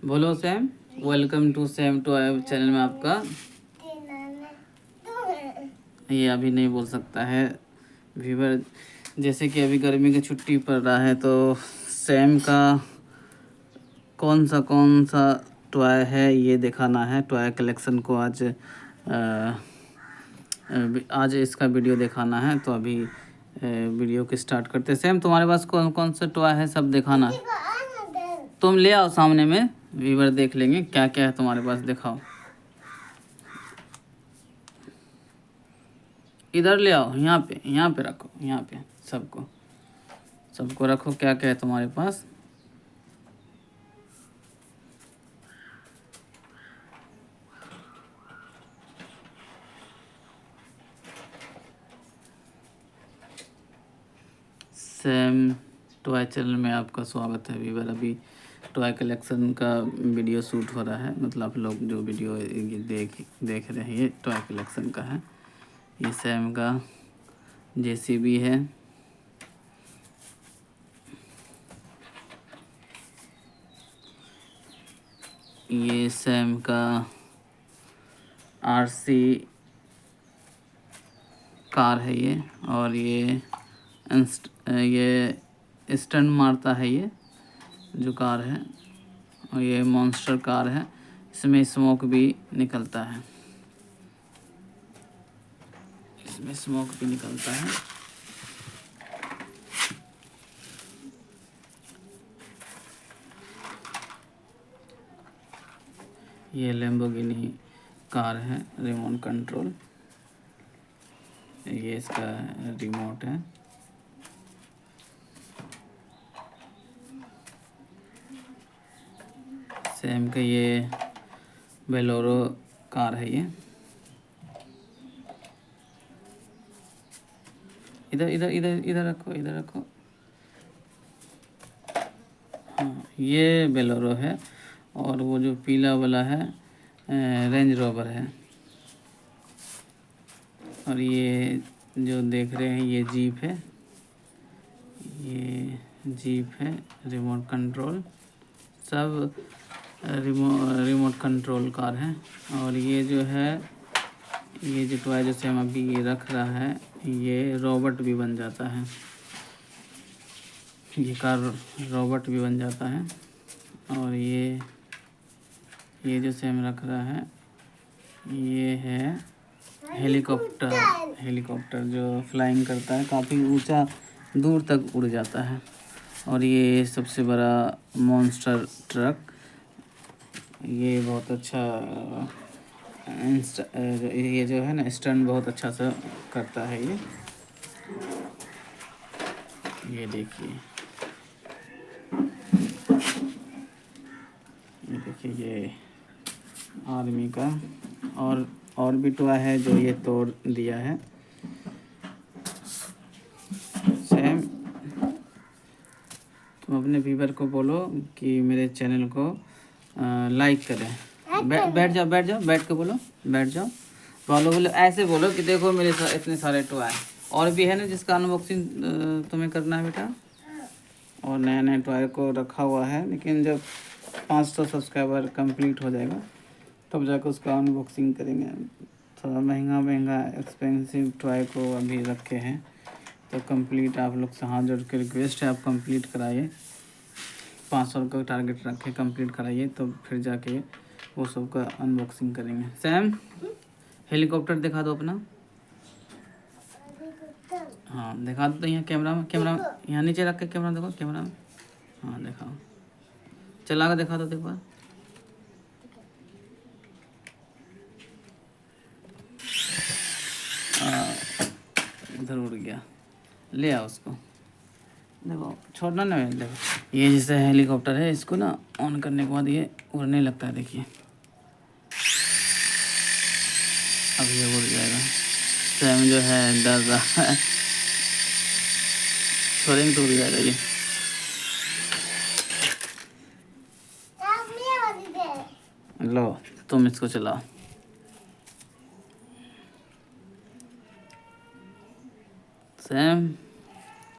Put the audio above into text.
बोलो Sam. Welcome to Sam two channel में आपका। ये अभी नहीं बोल सकता है व्यूवर। जैसे कि अभी गर्मी की छुट्टी पड़ रहा है तो सैम का कौन सा टॉय है ये दिखाना है। टॉय कलेक्शन को आज इसका वीडियो दिखाना है। तो अभी वीडियो को स्टार्ट करते हैं। सैम तुम्हारे पास कौन कौन सा टॉय है सब दिखाना है। तुम ले आओ सामने में, व्यूवर देख लेंगे क्या क्या है तुम्हारे पास। दिखाओ, इधर ले आओ, यहाँ पे रखो, यहाँ पे सबको रखो। क्या क्या है तुम्हारे पास। सैम टॉय चैनल में आपका स्वागत है व्यूवर। अभी टॉय कलेक्शन का वीडियो शूट हो रहा है, मतलब आप लोग जो वीडियो ये देख रहे हैं ये टॉय कलेक्शन का है। ये सैम का जेसीबी है। ये सैम का आरसी कार है ये। और ये स्टंट मारता है ये जो कार है। और ये मॉन्स्टर कार है, इसमें स्मोक भी निकलता है। ये लैम्बोर्गिनी कार है, रिमोट कंट्रोल। ये इसका रिमोट है। सैम का ये बेलोरो कार है ये। इधर रखो। हाँ, ये बेलोरो है। और वो जो पीला वाला है रेंज रोवर है। और ये जो देख रहे हैं ये जीप है, रिमोट कंट्रोल। सब रिमोट कंट्रोल कार है। और ये जो टॉय जैसे हम अभी ये रख रहा है, ये रोबोट भी बन जाता है। ये कार रोबोट भी बन जाता है। और ये जैसे हम रख रहा है, ये है हेलीकॉप्टर जो फ्लाइंग करता है, काफ़ी ऊंचा दूर तक उड़ जाता है। और ये सबसे बड़ा मॉन्स्टर ट्रक। ये बहुत अच्छा ये जो है ना स्टंट बहुत अच्छा सा करता है ये देखिए। ये आर्मी का और भी टॉय है जो ये तोड़ दिया है। सैम तुम अपने व्यूवर को बोलो कि मेरे चैनल को लाइक करें। बैठ जाओ बैठ के बोलो, बैठ जाओ। बोलो ऐसे बोलो कि देखो मेरे साथ इतने सारे टॉय और भी है ना जिसका अनबॉक्सिंग तुम्हें करना है बेटा। और नया टॉय को रखा हुआ है, लेकिन जब 500 सब्सक्राइबर कंप्लीट हो जाएगा तब जाकर उसका अनबॉक्सिंग करेंगे। थोड़ा महंगा एक्सपेंसिव टॉय को अभी रखे हैं, तो कंप्लीट आप लोग से हाथ जोड़ के रिक्वेस्ट है, आप कंप्लीट कराइए। 500 का टारगेट रखे, कंप्लीट कराइए, तो फिर जाके वो सब का अनबॉक्सिंग करेंगे। सैम हेलीकॉप्टर दिखा दो अपना। हाँ दिखा दो। यहाँ कैमरा यहाँ नीचे रख के कैमरा देखो, कैमरा में। हाँ दिखाओ, चला कर दिखा दो एक बार। उधर उड़ गया, ले आओ उसको। देखो छोड़ना ना, देखो ये जैसे हेलीकॉप्टर है, इसको ना ऑन करने के बाद ये उड़ने लगता है। देखिए अब ये उड़ जाएगा। सैम जो है डर रहा है, छोड़ेंगे तो उड़ जाएगा ये। लो तुम इसको चलाओ। सैम